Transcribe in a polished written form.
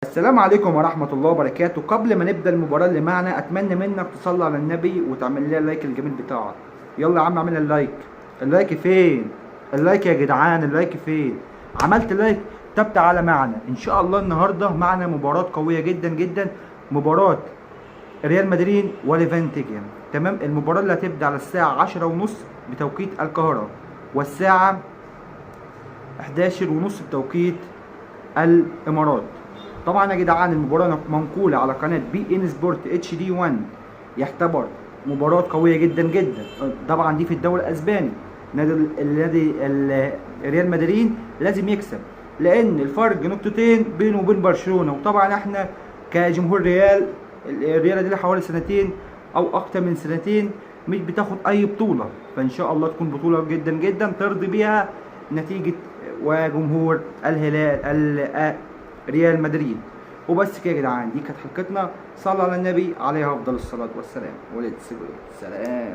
السلام عليكم ورحمة الله وبركاته. قبل ما نبدأ المباراة اللي معنا أتمنى منك تصلي على النبي وتعمل لي اللايك الجميل بتاعك. يلا يا عم اعمل اللايك. اللايك فين؟ اللايك يا جدعان، اللايك فين؟ عملت لايك؟ طب تعالى معنا إن شاء الله. النهاردة معنا مباراة قوية جدا جدا، مباراة ريال مدريد وليفانتيجن. تمام، المباراة اللي هتبدأ على الساعة 10:30 بتوقيت القاهرة والساعة 11:30 بتوقيت الإمارات. طبعا يا جدعان المباراة منقولة على قناة بي ان سبورت اتش دي 1، يعتبر مباراة قوية جدا جدا. طبعا دي في الدوري الاسباني، نادي ريال مدريد لازم يكسب لان الفرق نقطتين بينه وبين برشلونة. وطبعا احنا كجمهور الريال دي حوالي سنتين او اكتر من سنتين مش بتاخد اي بطولة، فان شاء الله تكون بطولة جدا جدا ترضي بيها نتيجة وجمهور الهلال ريال مدريد. وبس كده يا جدعان، دي كانت حلقتنا. صلوا على النبي عليه افضل الصلاه والسلام. وليتس جو. سلام.